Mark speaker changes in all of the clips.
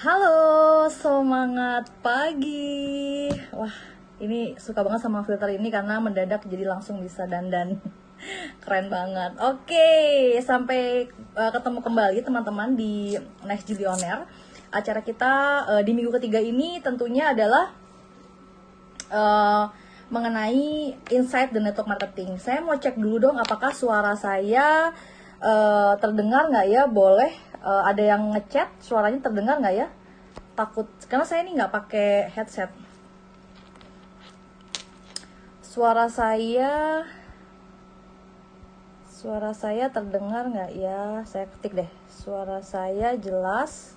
Speaker 1: Halo, semangat pagi. Wah, ini suka banget sama filter ini karena mendadak jadi langsung bisa dandan. Keren banget. Oke, sampai ketemu kembali teman-teman di Next Billionaire. Acara kita di minggu ketiga ini tentunya adalah eh, mengenai insight the network marketing. Saya mau cek dulu dong apakah suara saya terdengar nggak ya? Boleh ada yang ngechat suaranya terdengar nggak ya? Takut karena saya ini nggak pakai headset. Suara saya suara saya terdengar nggak ya? Saya ketik deh. Suara saya jelas.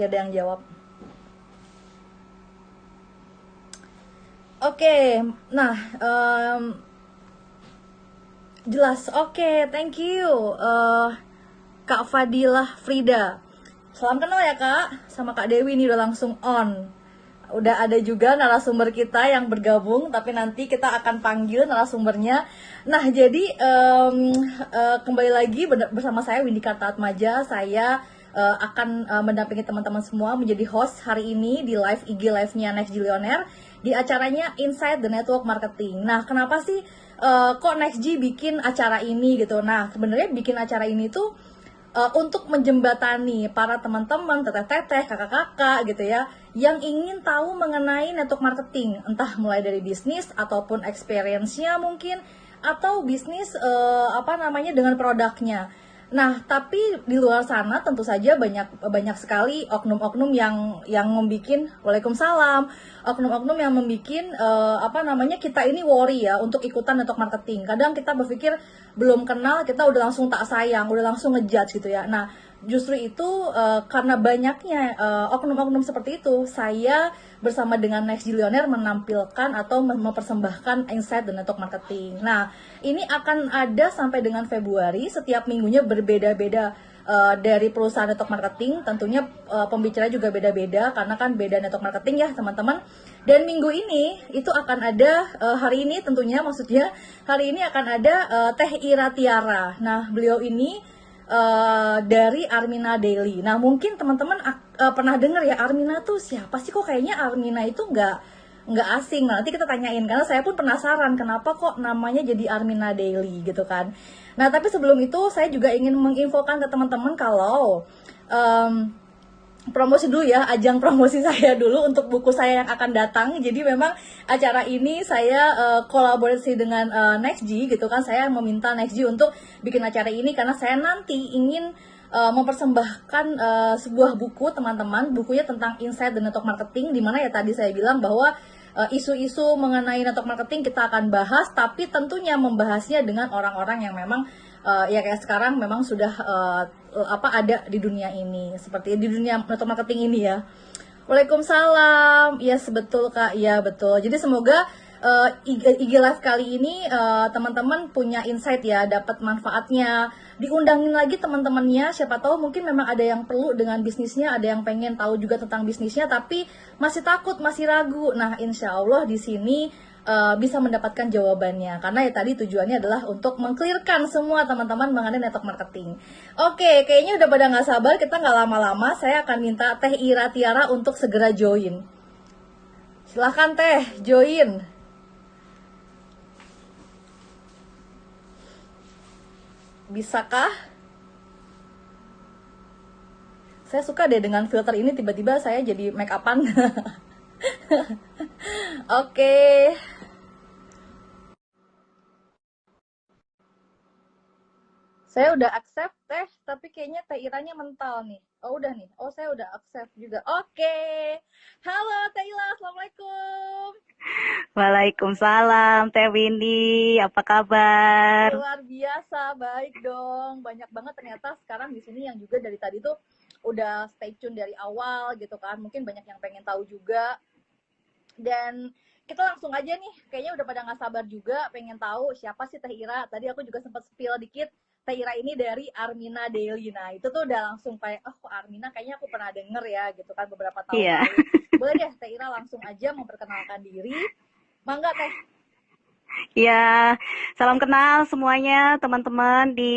Speaker 1: Ya ada yang jawab. Oke, nah jelas. Oke, thank you, Kak Fadilah Frida. Salam kenal ya Kak, sama Kak Dewi nih udah langsung on. Udah ada juga narasumber kita yang bergabung, tapi nanti kita akan panggil narasumbernya. Nah, jadi kembali lagi bersama saya Windy Kartaatmaja. Saya akan mendampingi teman-teman semua menjadi host hari ini di live IG live-nya Next Billionaire di acaranya Inside the Network Marketing. Nah, kenapa sih kok NextG bikin acara ini gitu? Nah, sebenarnya bikin acara ini tuh untuk menjembatani para teman-teman, teteh-teteh, kakak-kakak gitu ya, yang ingin tahu mengenai network marketing, entah mulai dari bisnis ataupun experience-nya mungkin, atau bisnis apa namanya dengan produknya. Nah, tapi di luar sana tentu saja banyak banyak sekali oknum-oknum yang membikin Waalaikumsalam, oknum-oknum yang membikin apa namanya kita ini worry ya untuk ikutan network marketing. Kadang kita berpikir belum kenal kita udah langsung tak sayang, udah langsung ngejudge gitu ya. Nah, justru itu karena banyaknya oknum-oknum seperti itu, saya bersama dengan Next Billionaire menampilkan atau mempersembahkan Insight the Network Marketing. Nah, ini akan ada sampai dengan Februari, setiap minggunya berbeda-beda dari perusahaan network marketing. Tentunya pembicara juga beda-beda karena kan beda network marketing ya teman-teman. Dan minggu ini itu akan ada hari ini tentunya maksudnya hari ini akan ada Teh Ira Tiara. Nah, beliau ini dari Armina Daily. Nah, mungkin teman-teman pernah dengar ya Armina tuh siapa sih, kok kayaknya Armina itu nggak asing. Nah, nanti kita tanyain karena saya pun penasaran kenapa kok namanya jadi Armina Daily gitu kan. Nah, tapi sebelum itu saya juga ingin menginfokan ke teman-teman kalau em, promosi dulu ya, ajang promosi saya dulu untuk buku saya yang akan datang. Jadi memang acara ini saya kolaborasi dengan NextG gitu kan. Saya meminta NextG untuk bikin acara ini karena saya nanti ingin mempersembahkan sebuah buku teman-teman. Bukunya tentang Insight the Network Marketing, dimana ya tadi saya bilang bahwa isu-isu mengenai network marketing kita akan bahas, tapi tentunya membahasnya dengan orang-orang yang memang ya kayak sekarang memang sudah apa ada di dunia ini, seperti di dunia network marketing ini ya. Waalaikumsalam. Ya, yes, betul Kak. Ya, betul. Jadi semoga IG Live kali ini teman-teman punya insight ya, dapat manfaatnya. Diundangin lagi teman-temannya, siapa tahu mungkin memang ada yang perlu dengan bisnisnya, ada yang pengen tahu juga tentang bisnisnya tapi masih takut, masih ragu. Nah, insya Allah di sini bisa mendapatkan jawabannya karena ya tadi tujuannya adalah untuk mengclearkan semua teman-teman mengenai network marketing. Oke, kayaknya udah pada nggak sabar, kita nggak lama-lama, saya akan minta Teh Ira Tiara untuk segera join. Silahkan Teh, join. Bisakah? Saya suka deh dengan filter ini, tiba-tiba saya jadi make upan. Oke. Saya udah accept Teh, tapi kayaknya Teh Iranya mental nih. Oh udah nih, oh saya udah accept juga. Oke. Halo Teh Ira, Assalamualaikum.
Speaker 2: Waalaikumsalam, Teh Windy. Apa kabar?
Speaker 1: Luar biasa, baik dong. Banyak banget ternyata sekarang di sini yang juga dari tadi tuh udah stay tune dari awal gitu kan. Mungkin banyak yang pengen tahu juga. Dan kita langsung aja nih, kayaknya udah pada nggak sabar juga pengen tahu siapa sih Teh Ira. Tadi aku juga sempat spill dikit, Teh Ira ini dari Armina Daily. Nah, itu tuh udah langsung kayak, oh kok Armina kayaknya aku pernah denger ya gitu kan beberapa tahun
Speaker 2: Iya.
Speaker 1: lalu. Boleh deh Teh Ira langsung aja memperkenalkan diri. Mangga Teh.
Speaker 2: Ya, salam kenal semuanya teman-teman di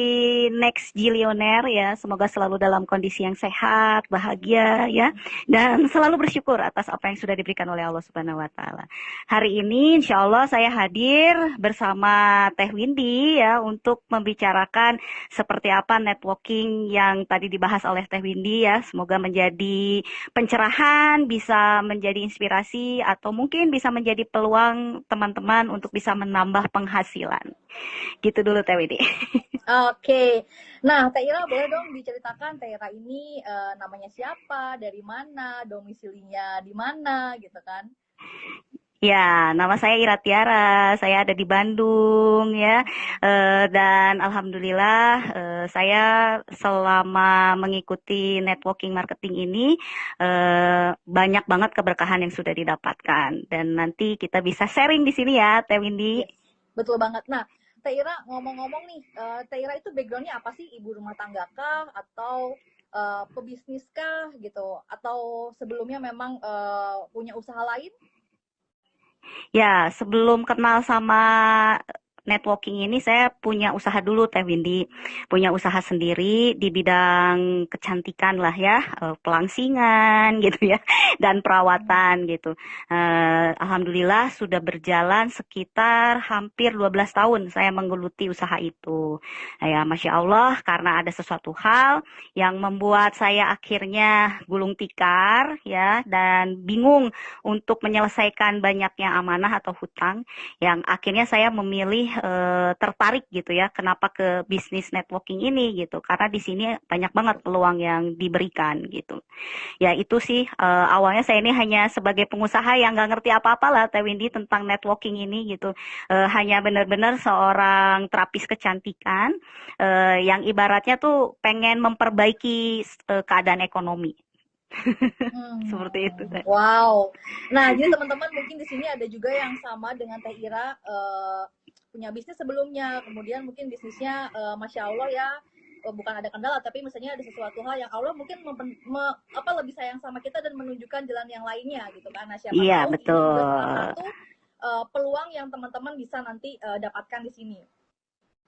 Speaker 2: Next Gilionaire ya. Semoga selalu dalam kondisi yang sehat, bahagia ya, dan selalu bersyukur atas apa yang sudah diberikan oleh Allah Subhanahu wa taala. Hari ini insya Allah saya hadir bersama Teh Windy ya untuk membicarakan seperti apa networking yang tadi dibahas oleh Teh Windy ya. Semoga menjadi pencerahan, bisa menjadi inspirasi atau mungkin bisa menjadi peluang teman-teman untuk bisa menambah penghasilan. Gitu dulu Teh Widi.
Speaker 1: Oke. Nah, Teh Ira boleh dong diceritakan Teh Ira ini namanya siapa, dari mana, domisilinya di mana gitu kan?
Speaker 2: Ya, nama saya Ira Tiara, saya ada di Bandung ya, dan alhamdulillah saya selama mengikuti networking marketing ini banyak banget keberkahan yang sudah didapatkan, dan nanti kita bisa sharing di sini ya, Teh Windy.
Speaker 1: Yes, betul banget. Nah, Teh Ira ngomong-ngomong nih, Teh Ira itu backgroundnya apa sih? Ibu rumah tangga kah? Atau pebisnis kah gitu? Atau sebelumnya memang punya usaha lain?
Speaker 2: Ya, sebelum kenal sama networking ini, saya punya usaha dulu, Teh Windy. Punya usaha sendiri di bidang kecantikan lah ya, pelangsingan gitu ya, dan perawatan gitu. Alhamdulillah sudah berjalan sekitar hampir 12 tahun saya menggeluti usaha itu. Nah, ya, Masya Allah, karena ada sesuatu hal yang membuat saya akhirnya gulung tikar ya, dan bingung untuk menyelesaikan banyaknya amanah atau hutang, yang akhirnya saya memilih tertarik gitu ya, kenapa ke bisnis networking ini gitu, karena di sini banyak banget peluang yang diberikan gitu. Ya itu sih, awalnya saya ini hanya sebagai pengusaha yang nggak ngerti apa-apa lah Teh Windy tentang networking ini gitu. Hanya benar-benar seorang terapis kecantikan yang ibaratnya tuh pengen memperbaiki keadaan ekonomi. Seperti itu.
Speaker 1: Wow. Nah, jadi teman-teman mungkin di sini ada juga yang sama dengan Teh Ira, punya bisnis sebelumnya, kemudian mungkin bisnisnya Masya Allah ya, bukan ada kendala, tapi misalnya ada sesuatu hal yang Allah mungkin lebih sayang sama kita dan menunjukkan jalan yang lainnya gitu kan. Nah, siapa
Speaker 2: Iya,
Speaker 1: tahu ini juga salah
Speaker 2: betul.
Speaker 1: satu peluang yang teman-teman bisa nanti dapatkan di sini.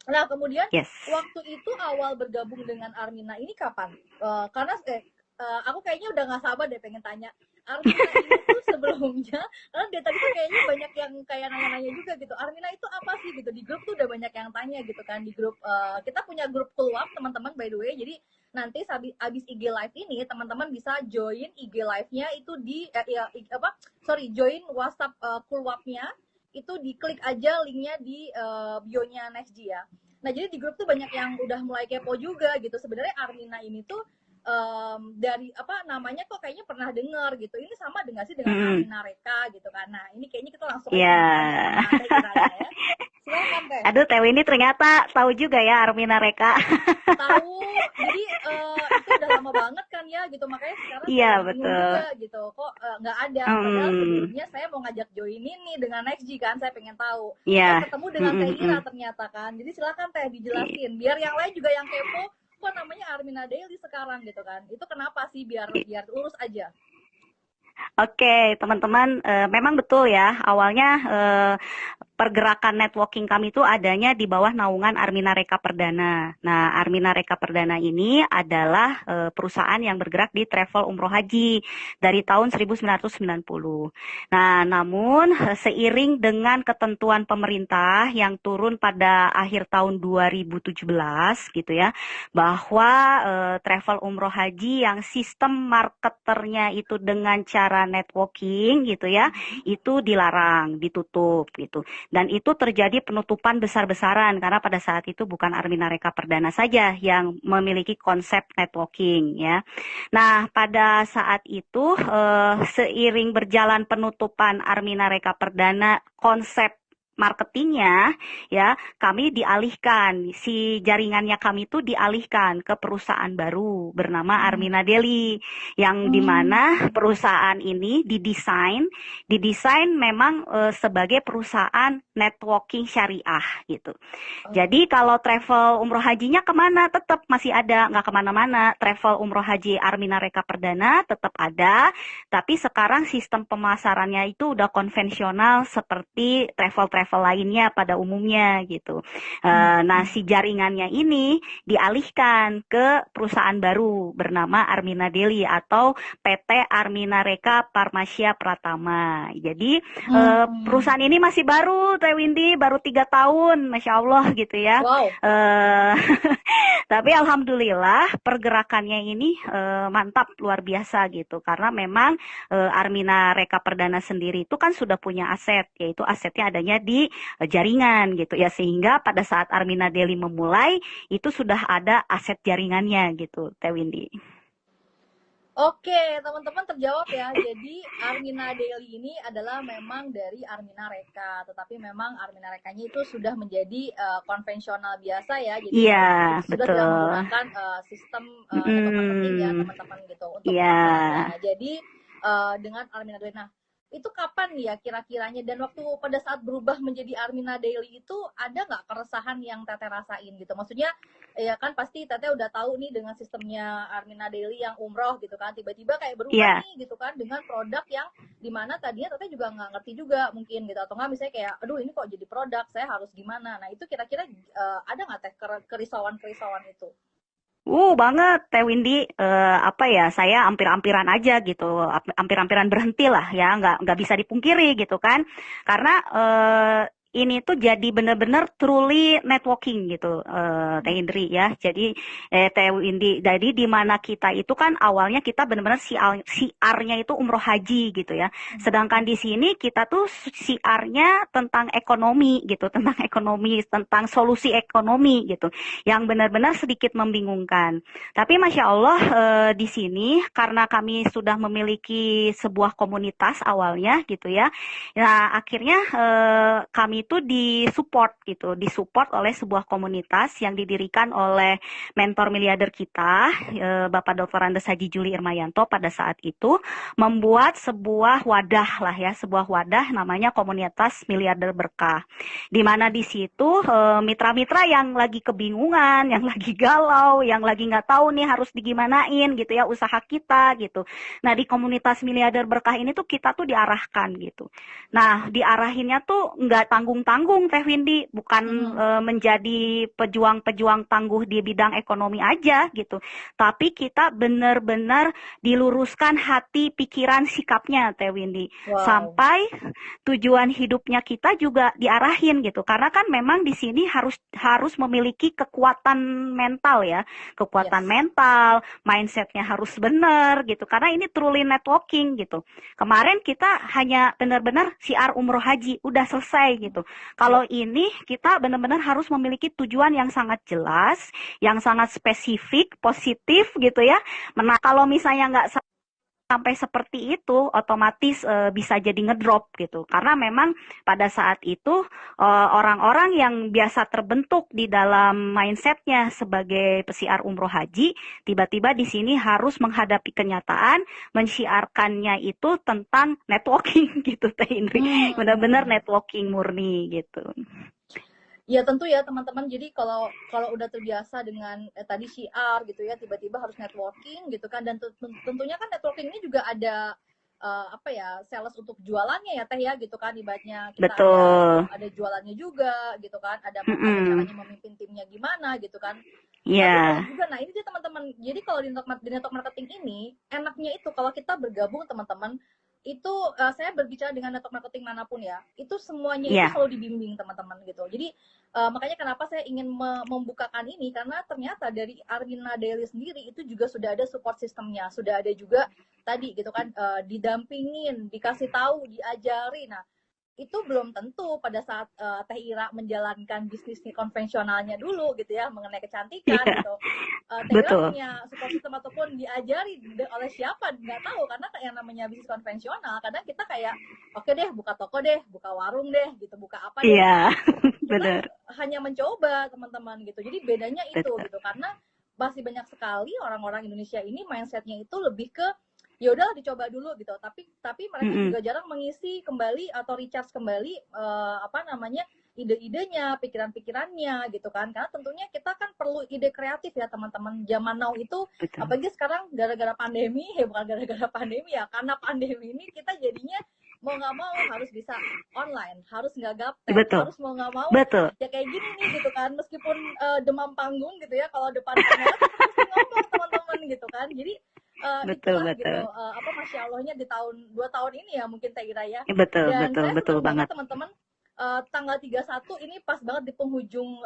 Speaker 1: Nah, kemudian
Speaker 2: Yes.
Speaker 1: waktu itu awal bergabung dengan Armina ini kapan? Karena aku kayaknya udah nggak sabar deh pengen tanya. Armina ini tuh sebelumnya, karena dia tadi tuh kayaknya banyak yang kayak nanya-nanya juga gitu. Armina itu apa sih gitu? Di grup tuh udah banyak yang tanya gitu kan di grup. Kita punya grup keluar teman-teman by the way. Jadi nanti abis IG live ini teman-teman bisa join IG live-nya itu di join WhatsApp keluarnya itu diklik aja linknya di bio-nya Nextg ya. Nah jadi di grup tuh banyak yang udah mulai kepo juga gitu. Sebenarnya Armina ini tuh dari apa namanya kok kayaknya pernah dengar gitu. Ini sama dengan sih dengan Armina Reka gitu kan. Nah ini kayaknya kita langsung aja tanya sama Teh Ira ya. Silakan Teh.
Speaker 2: Aduh, Teh ini ternyata tahu juga ya Armina Reka.
Speaker 1: Tahu, jadi itu udah lama banget kan ya gitu, makanya sekarang
Speaker 2: Iya,
Speaker 1: saya bingung
Speaker 2: betul.
Speaker 1: juga gitu, kok nggak ada, padahal sebelumnya saya mau ngajak join ini dengan Nextg kan, saya pengen tahu,
Speaker 2: Iya.
Speaker 1: ketemu dengan Teh Ira ternyata kan, jadi silakan Teh dijelasin, biar yang lain juga yang kepo, kok namanya Armina Daily sekarang gitu kan, itu kenapa sih, biar lurus aja.
Speaker 2: Oke, teman-teman, memang betul ya. Awalnya pergerakan networking kami itu adanya di bawah naungan Armina Reka Perdana. Nah, Armina Reka Perdana ini adalah perusahaan yang bergerak di travel umroh haji dari tahun 1990. Nah, namun seiring dengan ketentuan pemerintah yang turun pada akhir tahun 2017 gitu ya, bahwa travel umroh haji yang sistem marketernya itu dengan cara networking gitu ya, itu dilarang, ditutup gitu. Dan itu terjadi penutupan besar-besaran karena pada saat itu bukan Armina Reka Perdana saja yang memiliki konsep networking ya. Nah, pada saat itu seiring berjalan penutupan Armina Reka Perdana, konsep marketingnya ya kami dialihkan, si jaringannya kami itu dialihkan ke perusahaan baru bernama Armina Daily, yang dimana perusahaan ini didesain memang sebagai perusahaan networking syariah gitu. Jadi kalau travel umroh hajinya kemana, tetap masih ada, nggak kemana-mana. Travel umroh haji Armina Reka Perdana tetap ada, tapi sekarang sistem pemasarannya itu udah konvensional seperti travel travel lainnya pada umumnya gitu. Nah, si jaringannya ini dialihkan ke perusahaan baru bernama Armina Daily atau PT Armina Reka Parmasya Pratama. Jadi perusahaan ini masih baru, Teh Windy, baru 3 tahun, Masya Allah gitu ya.
Speaker 1: Wow.
Speaker 2: Tapi alhamdulillah pergerakannya ini mantap, luar biasa gitu. Karena memang Armina Reka Perdana sendiri itu kan sudah punya aset, yaitu asetnya adanya di jaringan gitu ya. Sehingga pada saat Armina Daily memulai, itu sudah ada aset jaringannya gitu, Teh Windy.
Speaker 1: Oke, teman-teman terjawab ya. Jadi Armina Daily ini adalah memang dari Armina Reka, tetapi memang Armina Rekanya itu sudah menjadi konvensional biasa ya. Jadi
Speaker 2: Iya,
Speaker 1: sudah tidak
Speaker 2: betul.
Speaker 1: menggunakan sistem network marketing ya teman-teman gitu untuk
Speaker 2: Iya.
Speaker 1: pemasarannya. Nah, jadi dengan Armina Daily. Nah, itu kapan ya kira-kiranya, dan waktu pada saat berubah menjadi Armina Daily itu ada nggak keresahan yang Teteh rasain gitu? Maksudnya ya kan pasti Teteh udah tahu nih dengan sistemnya Armina Daily yang umroh gitu kan, tiba-tiba kayak berubah
Speaker 2: Iya.
Speaker 1: nih gitu kan dengan produk yang dimana tadinya Teteh juga nggak ngerti juga mungkin gitu, atau nggak misalnya kayak aduh ini kok jadi produk, saya harus gimana. Nah itu kira-kira ada nggak Teh kerisauan-kerisauan itu?
Speaker 2: Banget Teh Windy. Apa ya, saya ampir-ampiran aja gitu, ampir-ampiran berhenti lah ya, nggak bisa dipungkiri gitu kan, karena ini tuh jadi bener-bener truly networking gitu, Teh Indri ya. Jadi Teh Windy, jadi di mana kita itu kan awalnya kita bener-bener siarnya itu umroh haji gitu ya, sedangkan di sini kita tuh siarnya tentang ekonomi gitu, tentang ekonomi, tentang solusi ekonomi gitu, yang benar-benar sedikit membingungkan. Tapi Masya Allah, di sini karena kami sudah memiliki sebuah komunitas awalnya gitu ya. Nah, akhirnya kami itu disupport gitu, disupport oleh sebuah komunitas yang didirikan oleh mentor miliarder kita, Bapak Dr. Andes Haji Juli Irmayanto pada saat itu, membuat sebuah wadah lah ya, sebuah wadah namanya Komunitas Miliarder Berkah. Di mana di situ mitra-mitra yang lagi kebingungan, yang lagi galau, yang lagi nggak tahu nih harus digimanain gitu ya usaha kita gitu. Nah, di Komunitas Miliarder Berkah ini tuh kita tuh diarahkan gitu. Nah, diarahinnya tuh nggak tanggung-tanggung Teh Windy, bukan menjadi pejuang-pejuang tangguh di bidang ekonomi aja gitu. Tapi kita benar-benar diluruskan hati, pikiran, sikapnya Teh Windy.
Speaker 1: Wow.
Speaker 2: Sampai tujuan hidupnya kita juga diarahin gitu. Karena kan memang di sini harus memiliki kekuatan mental ya, kekuatan
Speaker 1: Yes.
Speaker 2: mental, mindsetnya harus benar gitu. Karena ini truly networking gitu. Kemarin kita hanya benar-benar siar umroh haji, udah selesai gitu. Kalau ini kita benar-benar harus memiliki tujuan yang sangat jelas, yang sangat spesifik, positif gitu ya. Kalau misalnya nggak sampai seperti itu, otomatis bisa jadi ngedrop gitu. Karena memang pada saat itu orang-orang yang biasa terbentuk di dalam mindsetnya sebagai pesiar umroh haji, tiba-tiba di sini harus menghadapi kenyataan, mensiarkannya itu tentang networking gitu, Teh Indri. Benar-benar networking murni gitu.
Speaker 1: Ya tentu ya teman-teman, jadi kalau udah terbiasa dengan tadi syiar gitu ya, tiba-tiba harus networking gitu kan, dan tentunya kan networking ini juga ada apa ya, sales untuk jualannya ya Teh ya gitu kan, ibaratnya kita
Speaker 2: Betul.
Speaker 1: ada jualannya juga gitu kan, ada caranya memimpin timnya gimana gitu kan.
Speaker 2: Iya.
Speaker 1: Tapi ada juga, nah ini dia teman-teman, jadi kalau di network marketing ini enaknya itu kalau kita bergabung teman-teman, itu saya berbicara dengan network marketing manapun ya, itu semuanya itu selalu dibimbing teman-teman gitu. Jadi makanya kenapa saya ingin membukakan ini, karena ternyata dari Armina Daily sendiri itu juga sudah ada support sistemnya, sudah ada juga tadi gitu kan, didampingin, dikasih tahu, diajari. Nah itu belum tentu pada saat Teh Ira menjalankan bisnis konvensionalnya dulu gitu ya, mengenai kecantikan gitu. Teh Ira punya support system ataupun diajari oleh siapa nggak tahu, karena yang namanya bisnis konvensional kadang kita kayak oke deh buka toko deh, buka warung deh gitu, buka apa deh.
Speaker 2: Iya,
Speaker 1: kita
Speaker 2: benar.
Speaker 1: hanya mencoba teman-teman gitu. Jadi bedanya itu gitu, karena masih banyak sekali orang-orang Indonesia ini mindsetnya itu lebih ke ya udahlah dicoba dulu gitu, tapi mereka juga jarang mengisi kembali atau recharge kembali apa namanya ide-idenya, pikiran-pikirannya gitu kan, karena tentunya kita kan perlu ide kreatif ya teman-teman zaman now itu.
Speaker 2: Betul.
Speaker 1: Apalagi sekarang gara-gara pandemi, bukan gara-gara pandemi ya, karena pandemi ini kita jadinya mau nggak mau harus bisa online, harus nggak gaptek,
Speaker 2: Betul,
Speaker 1: harus mau nggak mau
Speaker 2: betul,
Speaker 1: ya kayak gini nih gitu kan, meskipun demam panggung gitu ya, kalau depan kamera tetap mesti ngomong teman-teman gitu kan. Jadi
Speaker 2: betul,
Speaker 1: itulah gitu,
Speaker 2: betul,
Speaker 1: apa Masya Allahnya di tahun 2 tahun ini ya mungkin Teh Ira ya.
Speaker 2: betul,
Speaker 1: Dan
Speaker 2: betul,
Speaker 1: saya
Speaker 2: betul
Speaker 1: senang
Speaker 2: banget.
Speaker 1: banget teman-teman, tanggal 31 ini pas banget di penghujung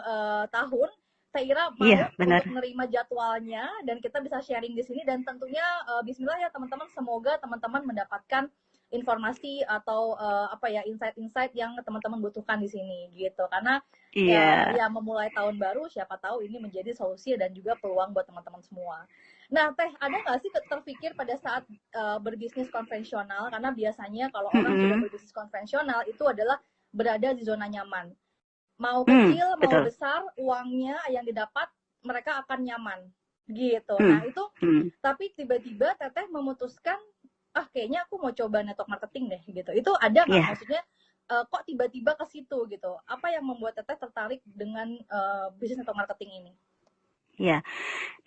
Speaker 1: tahun. Teh Ira
Speaker 2: Iya,
Speaker 1: mau
Speaker 2: benar.
Speaker 1: untuk menerima jadwalnya dan kita bisa sharing di sini, dan tentunya Bismillah ya teman-teman, semoga teman-teman mendapatkan informasi atau apa ya, insight-insight yang teman-teman butuhkan di sini gitu, karena
Speaker 2: Iya.
Speaker 1: ya memulai tahun baru siapa tahu ini menjadi solusi dan juga peluang buat teman-teman semua. Nah Teh, ada nggak sih terpikir pada saat berbisnis konvensional, karena biasanya kalau orang sudah
Speaker 2: Mm-mm.
Speaker 1: berbisnis konvensional itu adalah berada di zona nyaman, mau
Speaker 2: Hmm,
Speaker 1: kecil mau
Speaker 2: betul.
Speaker 1: besar uangnya yang didapat mereka akan nyaman gitu.
Speaker 2: Hmm,
Speaker 1: Nah itu,
Speaker 2: hmm.
Speaker 1: tapi tiba-tiba Teteh memutuskan, ah kayaknya aku mau coba network marketing deh gitu. Itu ada nggak,
Speaker 2: Iya.
Speaker 1: maksudnya kok tiba-tiba ke situ gitu? Apa yang membuat Teteh tertarik dengan bisnis network marketing ini?
Speaker 2: Ya,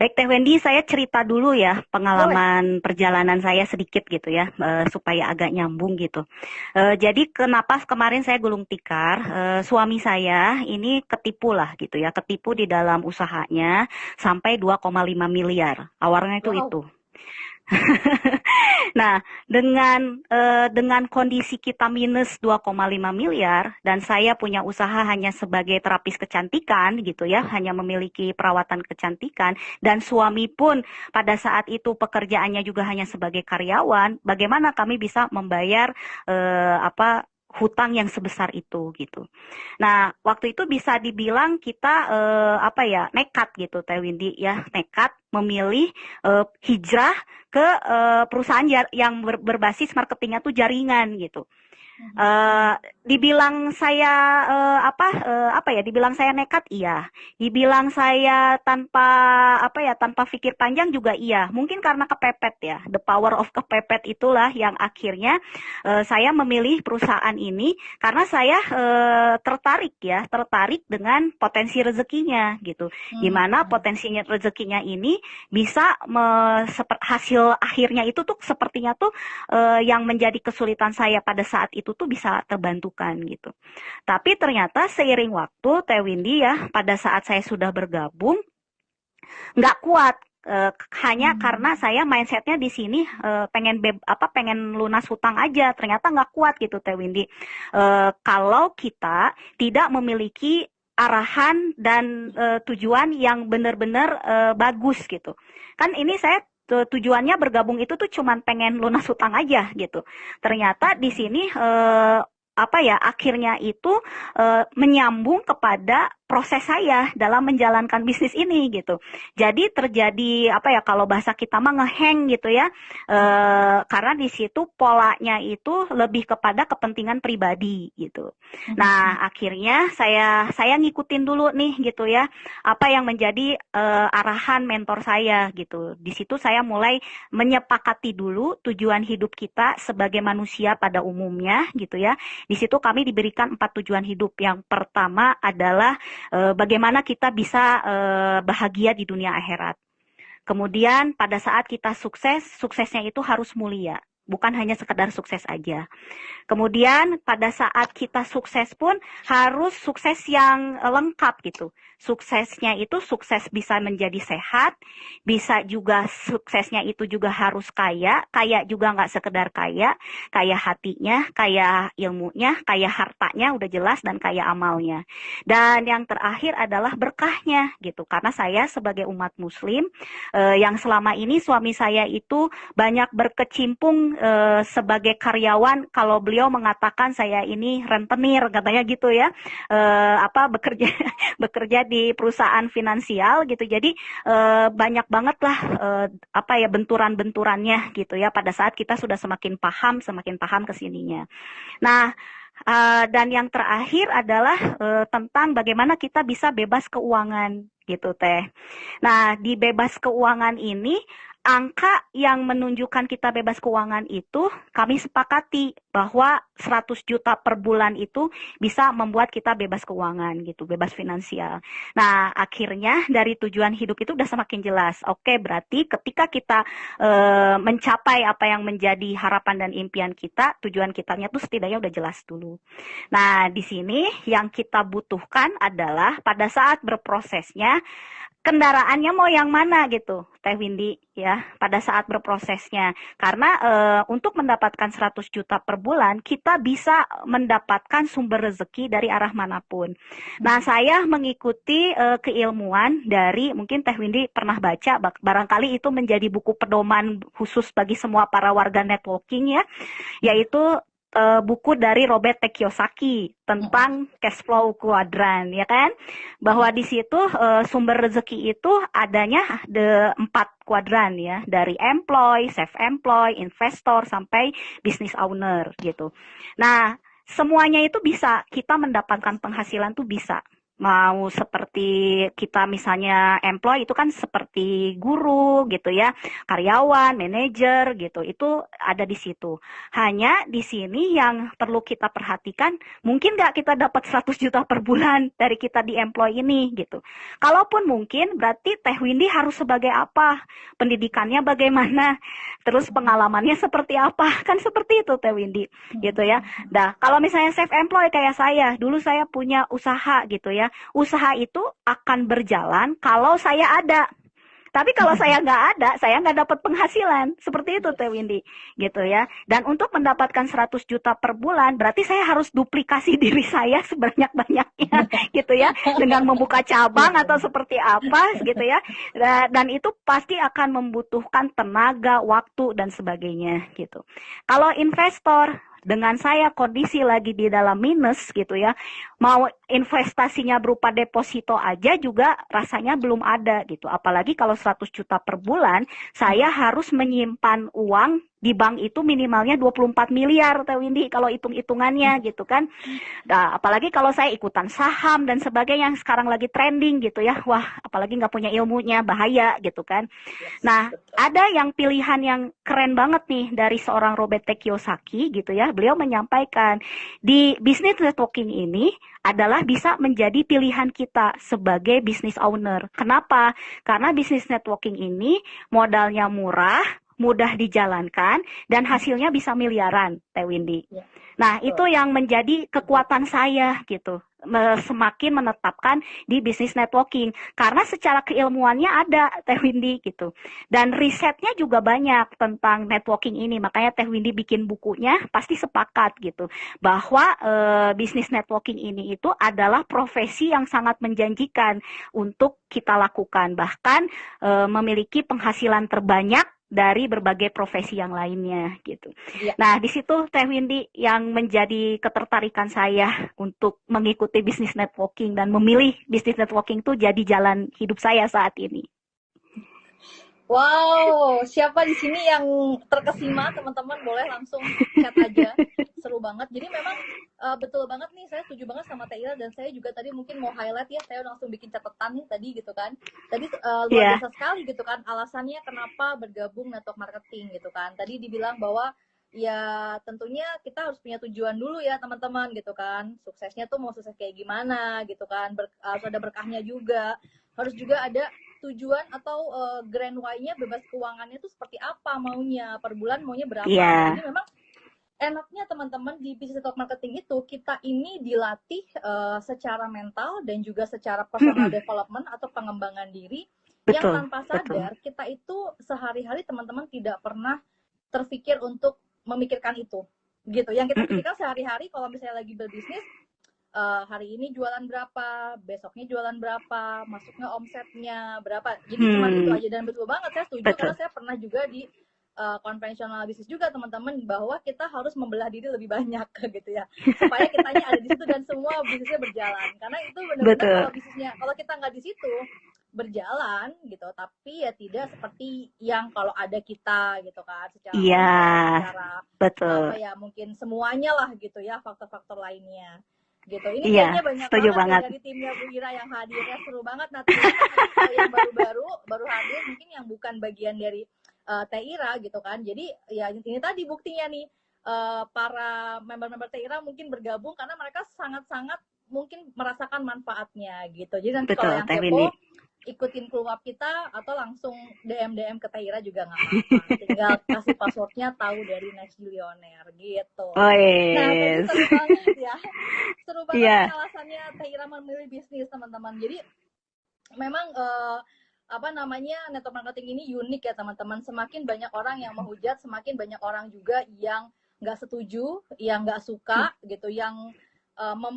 Speaker 2: baik Teh Wendy, saya cerita dulu ya
Speaker 1: Boleh.
Speaker 2: pengalaman perjalanan saya sedikit gitu ya, supaya agak nyambung gitu. Jadi kenapa kemarin saya gulung tikar, suami saya ini ketipu lah gitu ya, ketipu di dalam usahanya sampai 2,5 miliar. Awalnya itu.
Speaker 1: Wow.
Speaker 2: Nah, dengan kondisi kita minus 2,5 miliar dan saya punya usaha hanya sebagai terapis kecantikan gitu ya, hanya memiliki perawatan kecantikan dan suami pun pada saat itu pekerjaannya juga hanya sebagai karyawan, bagaimana kami bisa membayar apa hutang yang sebesar itu gitu. Nah, waktu itu bisa dibilang kita apa ya, nekat gitu Teh Windy ya, nekat memilih hijrah ke perusahaan yang berbasis marketingnya tuh jaringan gitu. Eh, dibilang saya apa ya, dibilang saya nekat iya, dibilang saya tanpa apa ya, tanpa pikir panjang juga iya, mungkin karena kepepet ya, the power of kepepet itulah yang akhirnya saya memilih perusahaan ini karena saya tertarik dengan potensi rezekinya gitu, gimana potensinya rezekinya ini bisa hasil akhirnya itu tuh sepertinya tuh yang menjadi kesulitan saya pada saat itu tuh bisa terbantukan gitu. Tapi ternyata seiring waktu Teh Windy ya, pada saat saya sudah bergabung nggak kuat, hanya karena saya mindsetnya di sini pengen lunas hutang aja, ternyata nggak kuat gitu Teh Windy. Kalau kita tidak memiliki arahan dan tujuan yang benar-benar bagus gitu. Kan ini saya tujuannya bergabung itu tuh cuman pengen lunas hutang aja gitu. Ternyata di sini apa ya, akhirnya itu menyambung kepada proses saya dalam menjalankan bisnis ini gitu. Jadi terjadi apa ya, kalau bahasa kita mah ngeheng gitu ya, karena di situ polanya itu lebih kepada kepentingan pribadi gitu. Nah akhirnya saya ngikutin dulu nih gitu ya, apa yang menjadi arahan mentor saya gitu. Di situ saya mulai menyepakati dulu tujuan hidup kita sebagai manusia pada umumnya gitu ya. Di situ kami diberikan 4 tujuan hidup. Yang pertama adalah bagaimana kita bisa bahagia di dunia akhirat. Kemudian pada saat kita sukses, suksesnya itu harus mulia, bukan hanya sekedar sukses aja. Kemudian pada saat kita sukses pun harus sukses yang lengkap gitu. Suksesnya itu sukses bisa menjadi sehat, bisa juga suksesnya itu juga harus kaya, kaya juga nggak sekedar kaya, kaya hatinya, kaya ilmunya, kaya hartanya udah jelas, dan kaya amalnya. Dan yang terakhir adalah berkahnya gitu. Karena saya sebagai umat muslim yang selama ini suami saya itu banyak berkecimpung sebagai karyawan, kalau beliau mengatakan saya ini rentenir katanya gitu ya, bekerja bekerja di perusahaan finansial gitu. Jadi banyak banget lah benturan-benturannya gitu ya, pada saat kita sudah semakin paham kesininya. Nah, dan yang terakhir adalah tentang bagaimana kita bisa bebas keuangan gitu Teh. Nah, di bebas keuangan ini angka yang menunjukkan kita bebas keuangan itu kami sepakati bahwa 100 juta per bulan itu bisa membuat kita bebas keuangan gitu, bebas finansial. Nah, akhirnya dari tujuan hidup itu udah semakin jelas. Oke, berarti ketika kita mencapai apa yang menjadi harapan dan impian kita, tujuan kitanya tuh setidaknya udah jelas dulu. Nah, di sini yang kita butuhkan adalah pada saat berprosesnya kendaraannya mau yang mana gitu, Teh Windy ya, pada saat berprosesnya. Karena untuk mendapatkan 100 juta per bulan, kita bisa mendapatkan sumber rezeki dari arah manapun. Nah, saya mengikuti keilmuan dari, mungkin Teh Windy pernah baca, barangkali itu menjadi buku pedoman khusus bagi semua para warga networking ya, yaitu buku dari Robert T. Kiyosaki tentang cash flow quadrant, ya kan? Bahwa di situ sumber rezeki itu adanya 4 kuadran ya, dari employee, self-employed, investor, sampai business owner gitu. Nah, semuanya itu bisa, kita mendapatkan penghasilan tuh bisa. Mau seperti kita misalnya employee itu kan seperti guru gitu ya, karyawan, manajer gitu, itu ada di situ. Hanya di sini yang perlu kita perhatikan, mungkin nggak kita dapat 100 juta per bulan dari kita di employee ini gitu. Kalaupun mungkin, berarti Teh Windy harus sebagai apa? Pendidikannya bagaimana? Terus pengalamannya seperti apa? Kan seperti itu Teh Windy gitu ya. Nah, kalau misalnya self-employed kayak saya, dulu saya punya usaha gitu ya. Usaha itu akan berjalan kalau saya ada. Tapi kalau saya nggak ada, saya nggak dapat penghasilan. Seperti itu Teh Windy gitu ya. Dan untuk mendapatkan 100 juta per bulan, berarti saya harus duplikasi diri saya sebanyak-banyaknya gitu ya. Dengan membuka cabang atau seperti apa gitu ya. Dan itu pasti akan membutuhkan tenaga, waktu, dan sebagainya gitu. Kalau investor, dengan saya kondisi lagi di dalam minus gitu ya, mau investasinya berupa deposito aja juga rasanya belum ada gitu. Apalagi kalau 100 juta per bulan, saya harus menyimpan uang di bank itu minimalnya 24 miliar Teh Windy kalau hitung-hitungannya gitu kan. Nah, apalagi kalau saya ikutan saham dan sebagainya yang sekarang lagi trending gitu ya. Wah, apalagi nggak punya ilmunya, bahaya gitu kan. Nah, ada yang pilihan yang keren banget nih dari seorang Robert T. Kiyosaki gitu ya. Beliau menyampaikan di business networking ini adalah bisa menjadi pilihan kita sebagai business owner. Kenapa? Karena business networking ini modalnya murah, mudah dijalankan, dan hasilnya bisa miliaran, Teh Windy. Nah, itu yang menjadi kekuatan saya gitu. Semakin menetapkan di bisnis networking karena secara keilmuannya ada Teh Windy gitu, dan risetnya juga banyak tentang networking ini. Makanya Teh Windy bikin bukunya, pasti sepakat gitu bahwa bisnis networking ini itu adalah profesi yang sangat menjanjikan untuk kita lakukan, bahkan memiliki penghasilan terbanyak dari berbagai profesi yang lainnya gitu. Ya. Nah, di situ Teh Windy yang menjadi ketertarikan saya untuk mengikuti bisnis networking dan memilih bisnis networking itu jadi jalan hidup saya saat ini.
Speaker 1: Wow, siapa di sini yang terkesima, teman-teman boleh langsung chat aja. Seru banget. Jadi memang betul banget nih, saya setuju banget sama Teh Ira, dan saya juga tadi mungkin mau highlight ya, saya langsung bikin catatan nih tadi gitu kan. Tadi luar biasa sekali gitu kan alasannya kenapa bergabung network marketing gitu kan. Tadi dibilang bahwa ya tentunya kita harus punya tujuan dulu ya teman-teman gitu kan. Suksesnya tuh mau sukses kayak gimana gitu kan. Harus ada berkahnya juga. Harus juga ada tujuan atau grand why-nya, bebas keuangannya itu seperti apa maunya, per bulan maunya berapa. Jadi memang enaknya teman-teman di business network marketing itu kita ini dilatih secara mental dan juga secara personal development atau pengembangan diri. Betul, yang tanpa sadar kita itu sehari-hari teman-teman tidak pernah terpikir untuk memikirkan itu gitu. Yang kita pikirkan sehari-hari kalau misalnya lagi berbisnis, hari ini jualan berapa, besoknya jualan berapa, masuknya omsetnya berapa. Jadi cuma itu aja. Dan betul banget, saya setuju karena saya pernah juga di konvensional bisnis juga teman-teman, bahwa kita harus membelah diri lebih banyak gitu ya, supaya kitanya ada di situ dan semua bisnisnya berjalan. Karena itu benar-benar kalau kita nggak di situ berjalan gitu, tapi ya tidak seperti yang kalau ada kita gitu kan, secara apa ya, mungkin semuanya lah gitu ya, faktor-faktor lainnya gitu. Ini kayaknya banyak banget ya dari timnya Bu Ira yang hadirnya, seru banget. Nah, yang baru hadir mungkin yang bukan bagian dari Teh Ira gitu kan. Jadi ya ini tadi buktinya nih, para member-member Teh Ira mungkin bergabung karena mereka sangat-sangat mungkin merasakan manfaatnya gitu. Jadi nanti kalau
Speaker 2: Betul,
Speaker 1: yang
Speaker 2: Teh Windy.
Speaker 1: kepo ikutin keluar kita atau langsung DM ke Teh Ira juga nggak apa-apa. Tinggal kasih passwordnya tahu dari Next Billionaire gitu.
Speaker 2: Oh,
Speaker 1: Nah tadi
Speaker 2: yes.
Speaker 1: seru banget ya, seru banget nih
Speaker 2: Iya,
Speaker 1: alasannya Teh Ira memilih bisnis teman-teman. Jadi memang apa namanya, network marketing ini unik ya teman-teman. Semakin banyak orang yang menghujat, semakin banyak orang juga yang nggak setuju, yang nggak suka gitu, yang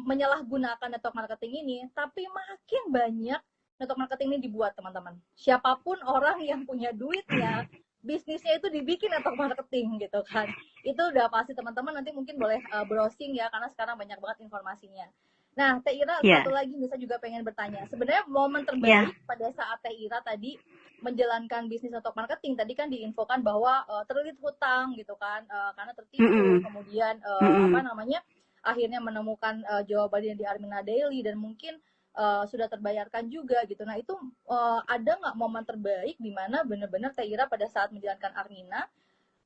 Speaker 1: menyalahgunakan network marketing ini. Tapi makin banyak network marketing ini dibuat teman-teman. Siapapun orang yang punya duitnya, bisnisnya itu dibikin network marketing gitu kan. Itu udah pasti teman-teman, nanti mungkin boleh browsing ya, karena sekarang banyak banget informasinya. Nah, Teh Ira
Speaker 2: iya,
Speaker 1: satu lagi bisa juga pengen bertanya. Sebenarnya momen
Speaker 2: iya.
Speaker 1: terbaik pada saat Teh Ira tadi menjalankan bisnis network marketing, tadi kan diinfokan bahwa terlilit hutang gitu kan, karena tertipu,
Speaker 2: Mm-mm,
Speaker 1: kemudian apa
Speaker 2: mm-mm.
Speaker 1: namanya, akhirnya menemukan jawabannya di Armina Daily dan mungkin sudah terbayarkan juga gitu. Nah itu ada nggak momen terbaik di mana benar-benar Teh Ira pada saat menjalankan Armina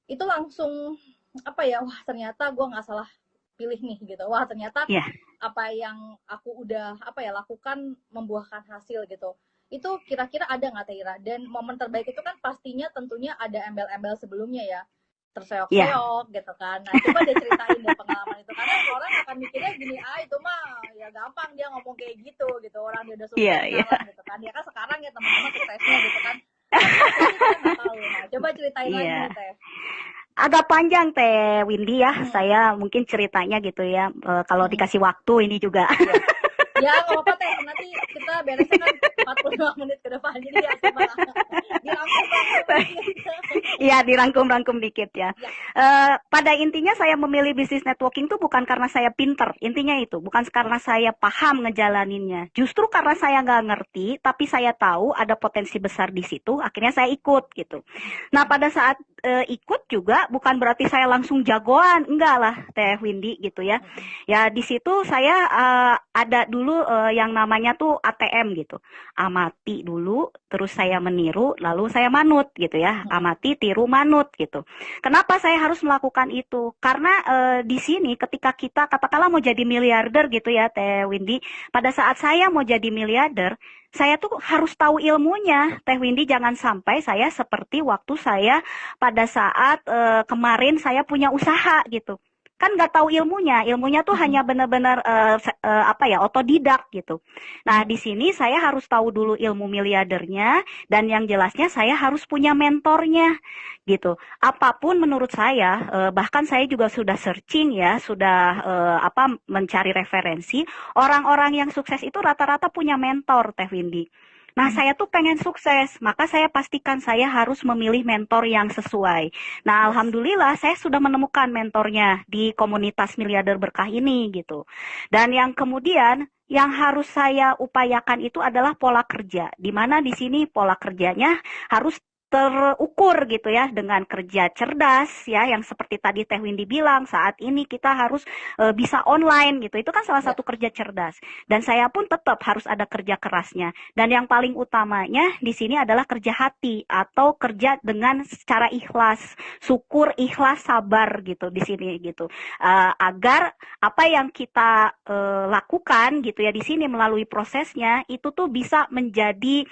Speaker 1: itu langsung apa ya, wah ternyata gue nggak salah pilih nih gitu, wah ternyata
Speaker 2: Iya.
Speaker 1: apa yang aku udah apa ya lakukan membuahkan hasil gitu. Itu kira-kira ada nggak Teira? Dan momen terbaik itu kan pastinya tentunya ada embel-embel sebelumnya ya,
Speaker 2: Iya,
Speaker 1: terseok-seok gitu kan. Nah coba deh ceritain deh pengalaman itu, karena orang akan mikirnya gini, itu mah ya gampang dia ngomong kayak gitu orang dia udah
Speaker 2: iya,
Speaker 1: sukses
Speaker 2: iya.
Speaker 1: sekarang gitu kan. Ya kan sekarang ya teman-teman suksesnya gitu kan, tapi waktu itu kita nggak tahu. Nah coba ceritain lagi
Speaker 2: Iya.
Speaker 1: nih Teh.
Speaker 2: Agak panjang Teh Windy ya,
Speaker 1: Hmm,
Speaker 2: saya mungkin ceritanya gitu ya. Kalau
Speaker 1: hmm.
Speaker 2: dikasih waktu ini juga.
Speaker 1: Iya. Ya nggak apa-apa Teh, nanti kita beresnya kan 45 menit ke depan, jadi ya coba lah dirangkum-rangkum dikit.
Speaker 2: Iya, dirangkum-rangkum dikit ya.
Speaker 1: Ya.
Speaker 2: Pada intinya saya memilih bisnis networking itu bukan karena saya pinter, intinya itu. Bukan karena saya paham ngejalaninnya. Justru karena saya nggak ngerti, tapi saya tahu ada potensi besar di situ, akhirnya saya ikut gitu. Nah, pada saat ikut juga bukan berarti saya langsung jagoan, enggak lah Teh Windy gitu ya. Ya di situ saya ada dulu yang namanya tuh ATM gitu. Amati dulu, terus saya meniru, lalu saya manut gitu ya. Amati, tiru, manut gitu. Kenapa saya harus melakukan itu? Karena di sini ketika kita katakanlah mau jadi miliarder gitu ya Teh Windy, pada saat saya mau jadi miliarder, saya tuh harus tahu ilmunya. Teh Windy, jangan sampai saya seperti waktu saya pada saat kemarin saya punya usaha gitu. Kan nggak tahu ilmunya, ilmunya tuh hanya benar-benar apa ya, otodidak gitu. Nah di sini saya harus tahu dulu ilmu miliardernya, dan yang jelasnya saya harus punya mentornya gitu. Apapun menurut saya, bahkan saya juga sudah searching ya, sudah apa, mencari referensi. Orang-orang yang sukses itu rata-rata punya mentor, Teh Windy. Nah, saya tuh pengen sukses, maka saya pastikan saya harus memilih mentor yang sesuai. Nah,
Speaker 1: Yes.
Speaker 2: alhamdulillah saya sudah menemukan mentornya di komunitas miliarder berkah ini gitu. Dan yang kemudian yang harus saya upayakan itu adalah pola kerja, di mana di sini pola kerjanya harus terukur gitu ya, dengan kerja cerdas ya, yang seperti tadi Teh Windy bilang, saat ini kita harus bisa online gitu, itu kan salah
Speaker 1: Ya.
Speaker 2: satu kerja cerdas. Dan saya pun tetap harus ada kerja kerasnya, dan yang paling utamanya di sini adalah kerja hati atau kerja dengan secara ikhlas, syukur, ikhlas, sabar gitu di sini gitu. Agar apa yang kita lakukan gitu ya di sini melalui prosesnya itu tuh bisa menjadi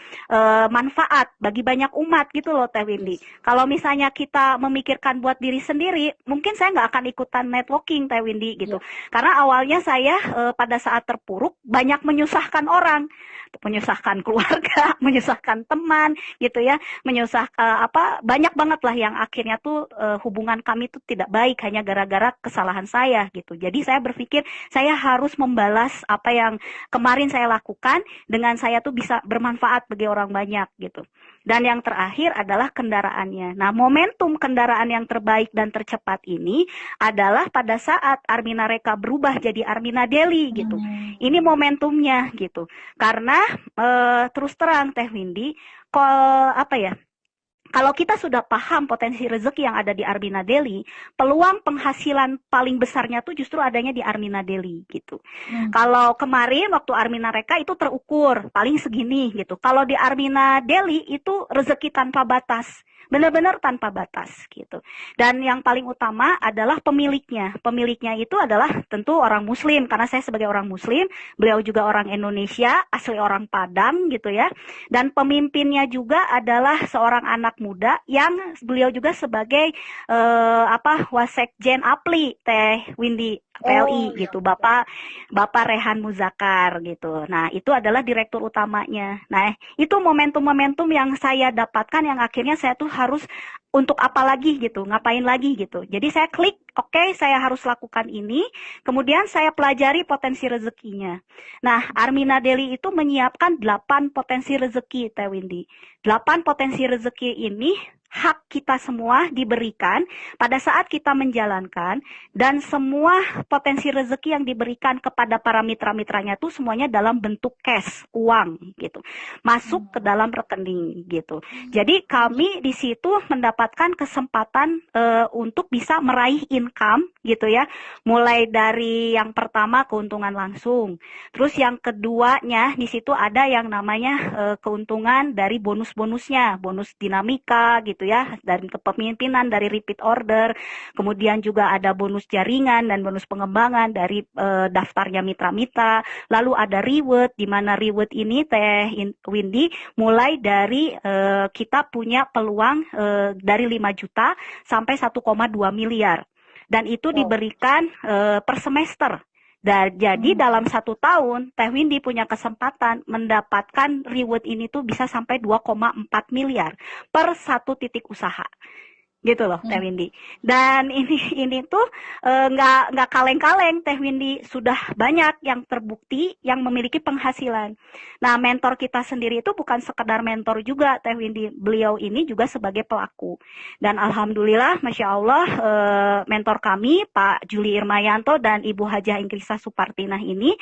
Speaker 2: manfaat bagi banyak umat gitu loh Teh Windy.
Speaker 1: Yes.
Speaker 2: Kalau misalnya kita memikirkan buat diri sendiri, mungkin saya nggak akan ikutan networking Teh Windy gitu.
Speaker 1: Ya.
Speaker 2: Karena awalnya saya pada saat terpuruk banyak menyusahkan orang, menyusahkan keluarga, menyusahkan teman gitu ya, menyusahkan apa, banyak banget lah yang akhirnya tuh hubungan kami tuh tidak baik hanya gara-gara kesalahan saya gitu. Jadi saya berpikir saya harus membalas apa yang kemarin saya lakukan dengan saya tuh bisa bermanfaat bagi orang banyak gitu. Dan yang terakhir adalah kendaraannya. Nah, momentum kendaraan yang terbaik dan tercepat ini adalah pada saat Armina Reka berubah jadi Armina Daily gitu. Ini momentumnya gitu. Karena terus terang Teh Windy, apa ya, Kalau kita sudah paham potensi rezeki yang ada di Armina Daily, peluang penghasilan paling besarnya tuh justru adanya di Armina Daily gitu. Kalau kemarin waktu Armina Reka itu terukur paling segini gitu. Kalau di Armina Daily itu rezeki tanpa batas. Benar-benar tanpa batas gitu. Dan yang paling utama adalah pemiliknya. Pemiliknya itu adalah tentu orang Muslim, karena saya sebagai orang Muslim, beliau juga orang Indonesia, asli orang Padang gitu ya. Dan pemimpinnya juga adalah seorang anak muda yang beliau juga sebagai Wasekjen APLI Teh Windy PLI gitu, Bapak Rehan Muzakar gitu. Nah, itu adalah direktur utamanya. Nah, itu momentum-momentum yang saya dapatkan yang akhirnya saya tuh harus untuk apa lagi gitu, ngapain lagi gitu. Jadi saya klik, oke, saya harus lakukan ini, kemudian saya pelajari potensi rezekinya. Nah, Armina Daily itu menyiapkan 8 potensi rezeki, Teh Windy. 8 potensi rezeki ini hak kita semua diberikan pada saat kita menjalankan, dan semua potensi rezeki yang diberikan kepada para mitra-mitranya itu semuanya dalam bentuk cash, uang gitu, masuk ke dalam rekening gitu. Jadi kami di situ mendapatkan kesempatan untuk bisa meraih income gitu ya, mulai dari yang pertama keuntungan langsung, terus yang keduanya di situ ada yang namanya keuntungan dari bonus-bonusnya, bonus dinamika gitu ya, dari kepemimpinan, dari repeat order, kemudian juga ada bonus jaringan dan bonus pengembangan dari daftarnya mitra-mitra, lalu ada reward, di mana reward ini Teh Windy mulai dari kita punya peluang dari 5 juta sampai 1,2 miliar, dan itu diberikan per semester. Dan jadi dalam 1 tahun, Teh Windy punya kesempatan mendapatkan reward ini tuh bisa sampai 2,4 miliar per 1 titik usaha. Gitu loh, Teh Windy. Dan ini tuh nggak kaleng-kaleng, Teh Windy. Sudah banyak yang terbukti yang memiliki penghasilan. Nah, mentor kita sendiri itu bukan sekedar mentor juga, Teh Windy. Beliau ini juga sebagai pelaku. Dan alhamdulillah, Masya Allah, mentor kami, Pak Juli Irmayanto dan Ibu Hajah Ingrisa Supartinah ini,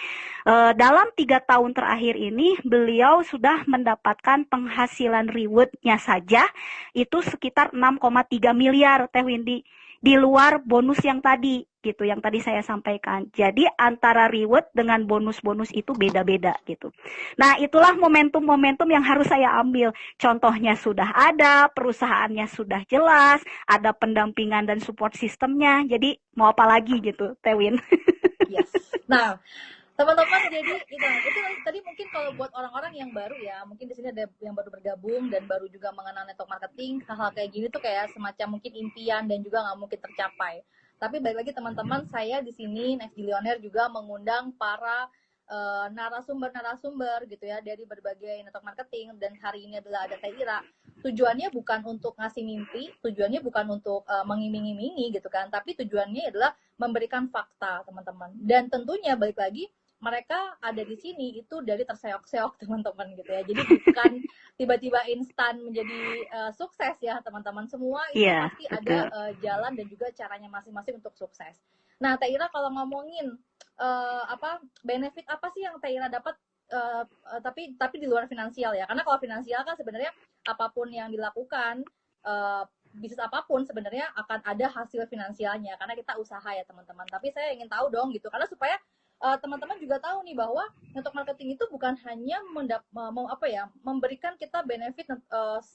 Speaker 2: dalam 3 tahun terakhir ini, beliau sudah mendapatkan penghasilan reward-nya saja, itu sekitar 6,3 miliar, Teh Windy, di luar bonus yang tadi gitu, yang tadi saya sampaikan. Jadi antara reward dengan bonus-bonus itu beda-beda gitu. Nah, itulah momentum-momentum yang harus saya ambil. Contohnya sudah ada, perusahaannya sudah jelas, ada pendampingan dan support sistemnya. Jadi mau apa lagi gitu, Teh Win.
Speaker 1: Yes. Nah, teman-teman, jadi itu tadi mungkin kalau buat orang-orang yang baru ya, mungkin di sini ada yang baru bergabung dan baru juga mengenal network marketing, hal-hal kayak gini tuh kayak semacam mungkin impian dan juga nggak mungkin tercapai. Tapi balik lagi teman-teman, saya di sini Next Billionaire juga mengundang para narasumber gitu ya dari berbagai network marketing, dan hari ini adalah ada Teh Ira. Tujuannya bukan untuk ngasih mimpi, tujuannya bukan untuk mengiming-imingi gitu kan, tapi tujuannya adalah memberikan fakta, teman-teman. Dan tentunya balik lagi, mereka ada di sini itu dari terseok-seok, teman-teman gitu ya. Jadi bukan tiba-tiba instan menjadi sukses ya, teman-teman. Semua itu pasti ada jalan dan juga caranya masing-masing untuk sukses. Nah, Teh Ira, kalau ngomongin benefit apa sih yang Teh Ira dapat, tapi di luar finansial ya. Karena kalau finansial kan sebenarnya apapun yang dilakukan, bisnis apapun sebenarnya akan ada hasil finansialnya karena kita usaha ya, teman-teman. Tapi saya ingin tahu dong gitu, karena supaya teman-teman juga tahu nih bahwa network marketing itu bukan hanya memberikan kita benefit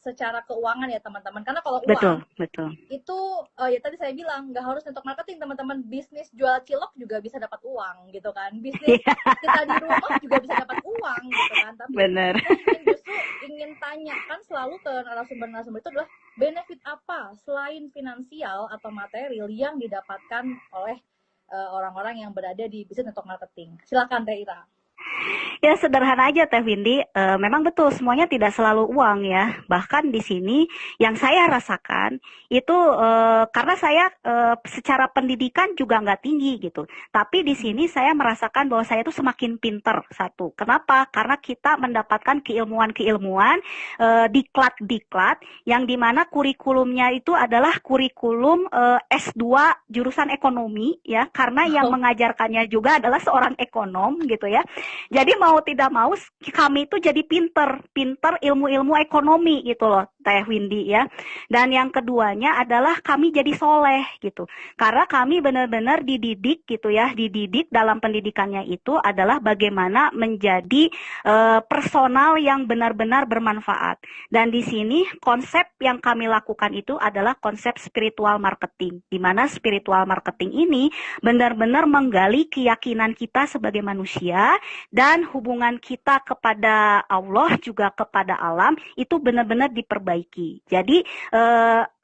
Speaker 1: secara keuangan ya, teman-teman. Karena kalau uang
Speaker 2: betul.
Speaker 1: Itu ya tadi saya bilang nggak harus network marketing, teman-teman. Bisnis jual cilok juga bisa dapat uang gitu kan. Bisnis kita di rumah juga bisa dapat uang gitu kan. Tapi
Speaker 2: bener.
Speaker 1: saya ingin tanyakan selalu ke narasumber-narasumber itu adalah benefit apa selain finansial atau material yang didapatkan oleh orang-orang yang berada di bisnis network marketing. Silakan Teh Ira.
Speaker 2: Ya, sederhana aja Teh Windy, memang betul semuanya tidak selalu uang ya. Bahkan di sini yang saya rasakan itu karena saya secara pendidikan juga nggak tinggi gitu. Tapi di sini saya merasakan bahwa saya itu semakin pinter, satu. Kenapa? Karena kita mendapatkan keilmuan-keilmuan diklat-diklat yang dimana kurikulumnya itu adalah kurikulum S2 jurusan ekonomi ya. Karena yang mengajarkannya juga adalah seorang ekonom gitu ya. Jadi mau mau tidak mau kami itu jadi pinter ilmu-ilmu ekonomi gitu loh Teh Windy ya. Dan yang keduanya adalah kami jadi soleh gitu. Karena kami benar-benar dididik gitu ya, dididik dalam pendidikannya itu adalah bagaimana menjadi personal yang benar-benar bermanfaat. Dan di sini konsep yang kami lakukan itu adalah konsep spiritual marketing. Di mana spiritual marketing ini benar-benar menggali keyakinan kita sebagai manusia dan hubungan kita kepada Allah juga kepada alam itu benar-benar diperbaiki. Jadi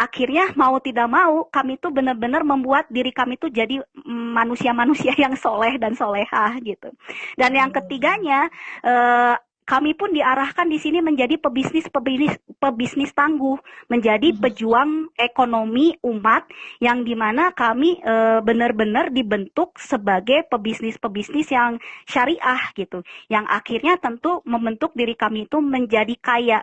Speaker 2: akhirnya mau tidak mau kami itu benar-benar membuat diri kami itu jadi manusia-manusia yang soleh dan solehah gitu. Dan yang ketiganya kami pun diarahkan di sini menjadi pebisnis tangguh, menjadi pejuang ekonomi umat yang dimana kami benar-benar dibentuk sebagai pebisnis yang syariah gitu, yang akhirnya tentu membentuk diri kami itu menjadi kaya.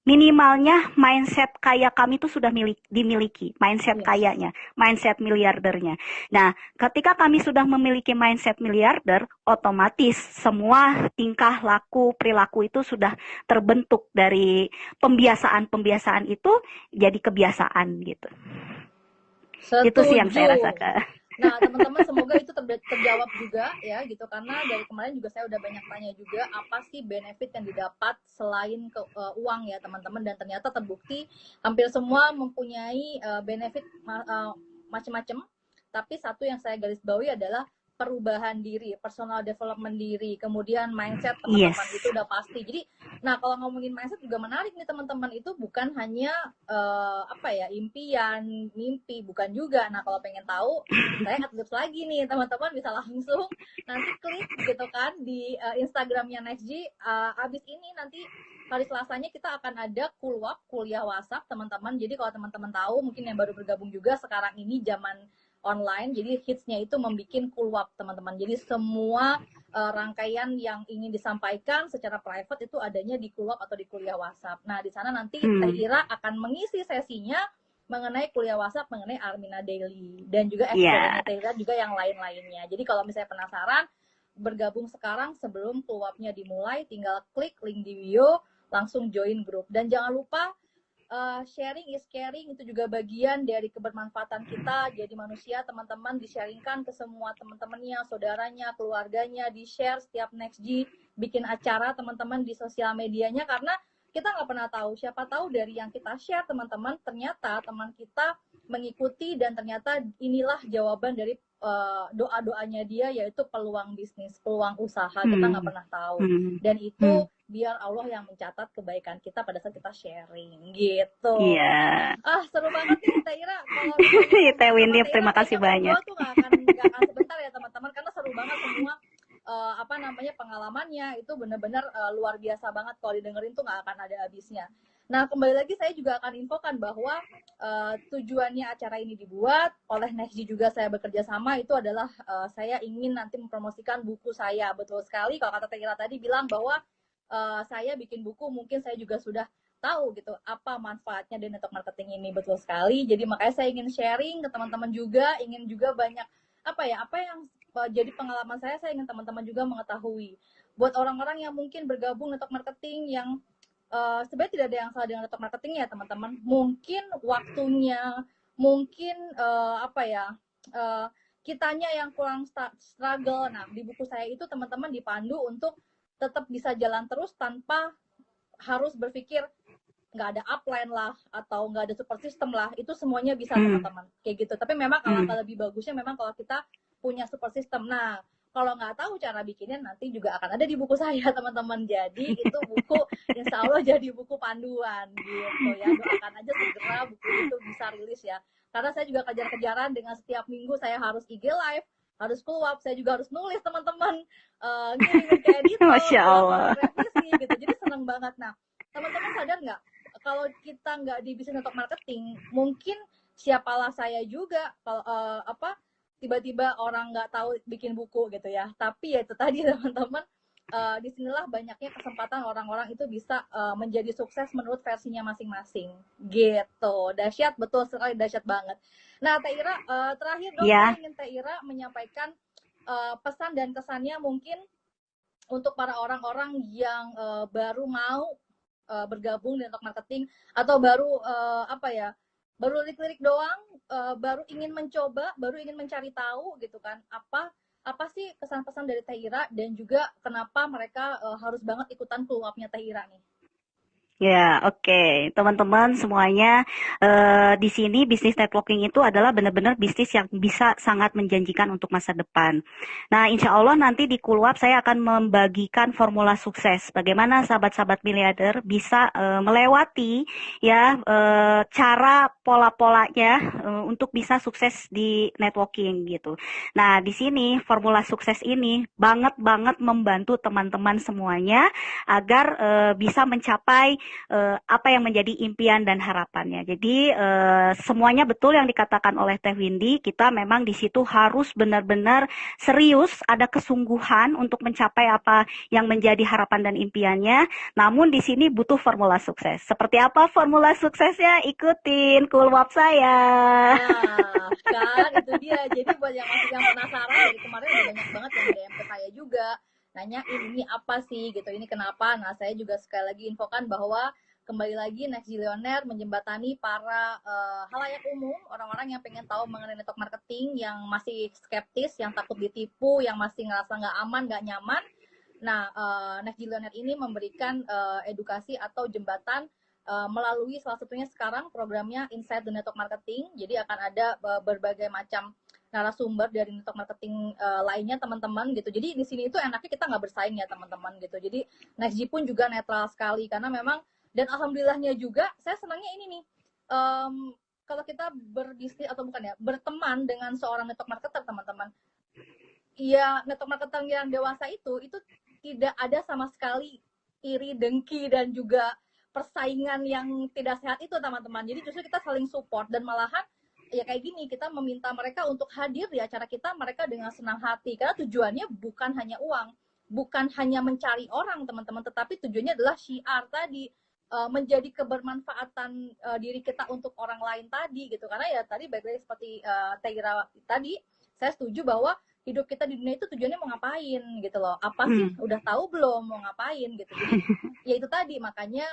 Speaker 2: Minimalnya mindset kaya kami itu sudah dimiliki, mindset kayanya, mindset miliardernya. Nah, ketika kami sudah memiliki mindset miliarder, otomatis semua tingkah laku, perilaku itu sudah terbentuk dari pembiasaan-pembiasaan itu jadi kebiasaan gitu. Itu sih yang saya rasakan.
Speaker 1: Nah, teman-teman semoga itu terjawab juga ya gitu, karena dari kemarin juga saya udah banyak tanya juga apa sih benefit yang didapat selain uang ya teman-teman, dan ternyata terbukti hampir semua mempunyai benefit macam-macam. Tapi satu yang saya garis bawahi adalah perubahan diri, personal development diri, kemudian mindset teman-teman itu udah pasti. Jadi, nah kalau ngomongin mindset juga menarik nih teman-teman, itu bukan hanya impian, mimpi, bukan juga. Nah kalau pengen tahu, saya adlibs lagi nih teman-teman, bisa langsung nanti klik gitu kan di Instagramnya NextG. Abis ini nanti hari Selasanya kita akan ada kuliah WhatsApp teman-teman. Jadi kalau teman-teman tahu, mungkin yang baru bergabung juga sekarang ini zaman online, jadi hitsnya itu membuat kulwap teman-teman. Jadi semua rangkaian yang ingin disampaikan secara private itu adanya di kulwap atau di kuliah WhatsApp. Nah di sana nanti Teh Ira akan mengisi sesinya mengenai kuliah WhatsApp, mengenai Armina Daily dan juga FPM Teh Ira juga yang lain-lainnya. Jadi kalau misalnya penasaran, bergabung sekarang sebelum kulwapnya dimulai, tinggal klik link di bio, langsung join grup. Dan jangan lupa sharing is caring, itu juga bagian dari kebermanfaatan kita jadi manusia. Teman-teman di-sharingkan ke semua teman-temannya, saudaranya, keluarganya, di-share setiap NextG bikin acara teman-teman di sosial medianya, karena kita nggak pernah tahu, siapa tahu dari yang kita share teman-teman ternyata teman kita mengikuti, dan ternyata inilah jawaban dari doa-doanya dia, yaitu peluang bisnis, peluang usaha. Kita nggak pernah tahu, dan itu biar Allah yang mencatat kebaikan kita pada saat kita sharing gitu. Seru banget nih Teh Ira. Kalau
Speaker 2: Teh Windy, terima kasih banyak.
Speaker 1: Tuh nggak akan sebentar ya teman-teman, karena seru banget semua pengalamannya itu benar-benar luar biasa banget. Kalau didengerin tuh nggak akan ada habisnya. Nah kembali lagi saya juga akan infokan bahwa tujuannya acara ini dibuat oleh NextG juga saya bekerja sama itu adalah saya ingin nanti mempromosikan buku saya. Betul sekali kalau kata Teh Ira tadi bilang bahwa saya bikin buku, mungkin saya juga sudah tahu gitu apa manfaatnya dari network marketing ini. Betul sekali. Jadi makanya saya ingin sharing ke teman-teman juga, ingin juga banyak apa yang jadi pengalaman saya ingin teman-teman juga mengetahui. Buat orang-orang yang mungkin bergabung network marketing yang sebenarnya tidak ada yang salah dengan network marketing ya teman-teman. Mungkin waktunya, mungkin kitanya yang kurang struggle. Nah di buku saya itu teman-teman dipandu untuk tetap bisa jalan terus tanpa harus berpikir nggak ada upline lah atau nggak ada support system lah, itu semuanya bisa teman-teman kayak gitu. Tapi memang alangkah lebih bagusnya memang kalau kita punya support system. Nah kalau nggak tahu cara bikinnya, nanti juga akan ada di buku saya teman-teman. Jadi itu buku insya Allah jadi buku panduan gitu ya. Doakan aja segera buku itu bisa rilis ya, karena saya juga kejar-kejaran dengan setiap minggu saya harus IG live, harus keluar, saya juga harus nulis teman-teman, ngirim ke editor,
Speaker 2: Masya Allah.
Speaker 1: revisi gitu. Jadi seneng banget. Nah teman-teman sadar nggak, kalau kita nggak di bisnis network marketing, mungkin siapalah saya juga kalau tiba-tiba orang nggak tahu bikin buku gitu ya. Tapi ya itu tadi teman-teman, disinilah banyaknya kesempatan orang-orang itu bisa menjadi sukses menurut versinya masing-masing gitu. Dahsyat, betul sekali, dahsyat banget. Nah Teh Ira, terakhir dong, saya ingin Teh Ira menyampaikan pesan dan kesannya mungkin untuk para orang-orang yang baru mau bergabung di network marketing atau baru apa ya, baru lirik-lirik doang, baru ingin mencoba, baru ingin mencari tahu gitu kan, apa sih kesan-pesan dari Teh Ira dan juga kenapa mereka harus banget ikutan follow up-nya Teh Ira nih.
Speaker 2: Ya, oke. Teman-teman semuanya, di sini bisnis networking itu adalah benar-benar bisnis yang bisa sangat menjanjikan untuk masa depan. Nah, insya Allah nanti di Kulwap saya akan membagikan formula sukses. Bagaimana sahabat-sahabat miliarder bisa melewati ya cara pola-polanya untuk bisa sukses di networking gitu. Nah, di sini formula sukses ini banget membantu teman-teman semuanya agar bisa mencapai apa yang menjadi impian dan harapannya. Jadi semuanya betul yang dikatakan oleh Teh Windy, kita memang di situ harus benar-benar serius, ada kesungguhan untuk mencapai apa yang menjadi harapan dan impiannya. Namun di sini butuh formula sukses. Seperti apa formula suksesnya? Ikutin Kulwap saya.
Speaker 1: Nah, kan itu dia. Jadi buat yang penasaran, dari kemarin udah banyak banget yang DM ke saya juga nanyain ini apa sih gitu, ini kenapa. Nah, saya juga sekali lagi infokan bahwa kembali lagi Next Zillionaire menjembatani para halayak umum, orang-orang yang pengen tahu mengenai network marketing, yang masih skeptis, yang takut ditipu, yang masih ngerasa nggak aman, nggak nyaman. Nah, Next Zillionaire ini memberikan edukasi atau jembatan melalui salah satunya sekarang programnya Inside the Network Marketing. Jadi akan ada berbagai macam narasumber dari network marketing lainnya teman-teman gitu. Jadi di sini itu enaknya kita nggak bersaing ya teman-teman gitu. Jadi NextG pun juga netral sekali karena memang, dan alhamdulillahnya juga saya senangnya ini nih, kalau kita berbisnis atau bukan ya, berteman dengan seorang network marketer teman-teman. Iya, network marketer yang dewasa itu tidak ada sama sekali iri, dengki, dan juga persaingan yang tidak sehat itu teman-teman. Jadi justru kita saling support, dan malahan ya kayak gini, kita meminta mereka untuk hadir di acara kita, mereka dengan senang hati, karena tujuannya bukan hanya uang, bukan hanya mencari orang teman-teman, tetapi tujuannya adalah syiar tadi, menjadi kebermanfaatan diri kita untuk orang lain tadi gitu. Karena ya tadi baik lagi seperti Taira tadi, saya setuju bahwa hidup kita di dunia itu tujuannya mau ngapain gitu loh, apa sih, udah tahu belum mau ngapain gitu. Jadi ya itu tadi, makanya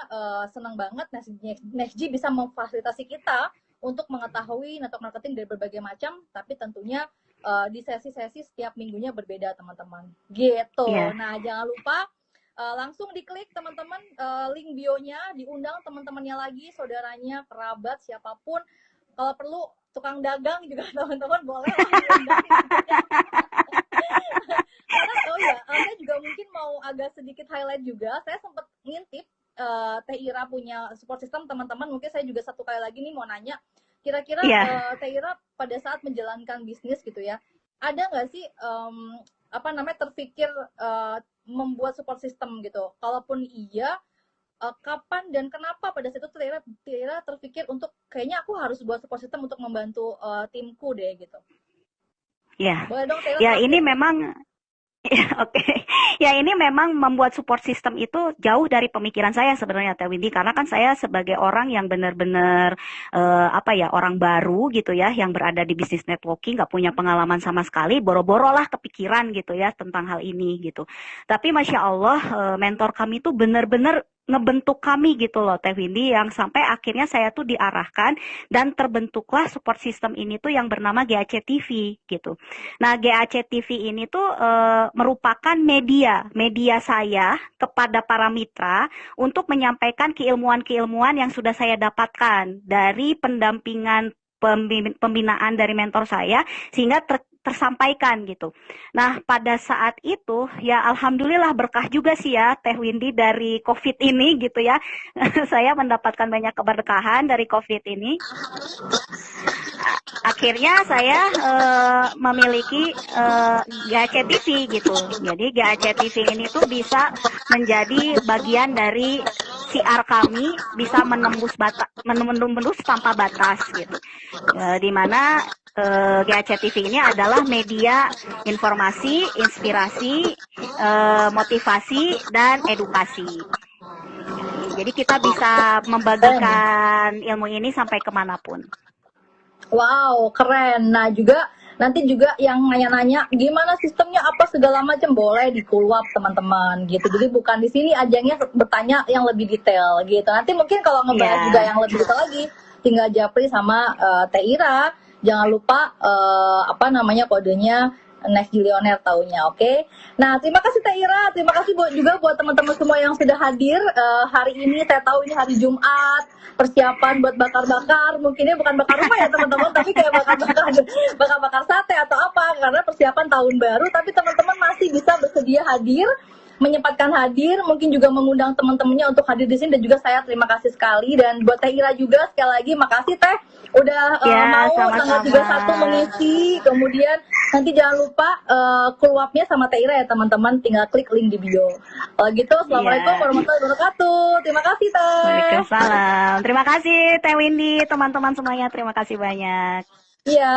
Speaker 1: senang banget NextG bisa memfasilitasi kita untuk mengetahui network marketing dari berbagai macam, tapi tentunya di sesi-sesi setiap minggunya berbeda teman-teman gitu.
Speaker 2: Yeah.
Speaker 1: Nah, jangan lupa langsung diklik teman-teman link bionya, diundang teman-temannya lagi, saudaranya, kerabat, siapapun. Kalau perlu tukang dagang juga teman-teman boleh lah diundang. Karena saya juga mungkin mau agak sedikit highlight juga, saya sempat ngintip Teh Ira punya support system teman-teman. Mungkin saya juga satu kali lagi nih mau nanya, kira-kira Teh Ira pada saat menjalankan bisnis gitu ya, ada nggak sih terpikir membuat support system gitu? Kalaupun iya, kapan dan kenapa pada saat itu Teh Ira terpikir untuk kayaknya aku harus buat support system untuk membantu timku deh gitu?
Speaker 2: Ya,
Speaker 1: boleh dong Teh Ira.
Speaker 2: Ya ini memang ya, oke. Ya ini memang membuat support system itu jauh dari pemikiran saya sebenarnya Teh Windy, karena kan saya sebagai orang yang benar-benar orang baru gitu ya, yang berada di bisnis networking, nggak punya pengalaman sama sekali, boro-boro lah kepikiran gitu ya tentang hal ini gitu. Tapi Masya Allah mentor kami tuh benar-benar ngebentuk kami gitu loh Teh Windy, yang sampai akhirnya saya tuh diarahkan dan terbentuklah support system ini tuh yang bernama GAC TV gitu. Nah, GAC TV ini tuh merupakan media saya kepada para mitra untuk menyampaikan keilmuan-keilmuan yang sudah saya dapatkan dari pendampingan pembinaan dari mentor saya, sehingga tersampaikan gitu. Nah, pada saat itu ya alhamdulillah berkah juga sih ya Teh Windy dari COVID ini gitu ya. Saya mendapatkan banyak keberkahan dari COVID ini. Akhirnya saya memiliki GAC TV gitu. Jadi GAC TV ini tuh bisa menjadi bagian dari siar kami, bisa menembus tanpa batas gitu. Di mana GAC TV ini adalah media informasi, inspirasi, motivasi, dan edukasi. Jadi kita bisa membagikan ilmu ini sampai kemanapun.
Speaker 1: Wow, keren. Nah juga Nanti juga yang nanya-nanya gimana sistemnya apa segala macam boleh di Kulwap teman-teman gitu. Jadi bukan di sini ajangnya bertanya yang lebih detail gitu. Nanti mungkin kalau ngebahas juga
Speaker 2: Iya.
Speaker 1: yang lebih detail lagi tinggal Japri sama Teh Ira. Jangan lupa apa namanya kodenya Next Billionaire taunya, oke? Nah, terima kasih Teh Ira, terima kasih juga buat teman-teman semua yang sudah hadir hari ini. Saya tahu ini hari Jumat, persiapan buat bakar-bakar, mungkinnya bukan bakar rumah ya teman-teman, tapi kayak bakar-bakar sate atau apa, karena persiapan tahun baru. Tapi teman-teman masih bisa bersedia hadir, menyempatkan hadir, mungkin juga mengundang teman-temannya untuk hadir di sini, dan juga saya terima kasih sekali. Dan buat Teh Ira juga sekali lagi makasih Teh udah
Speaker 2: Ya,
Speaker 1: mau tanggal 31
Speaker 2: sama-sama.
Speaker 1: mengisi. Kemudian nanti jangan lupa keluapnya sama Teh Ira ya teman-teman, tinggal klik link di bio. Kalau gitu, assalamualaikum
Speaker 2: Iya.
Speaker 1: warahmatullahi wabarakatuh. Terima kasih Teh.
Speaker 2: Waalaikumsalam. Terima kasih Teh Windy, teman-teman semuanya. Terima kasih banyak.
Speaker 1: Iya.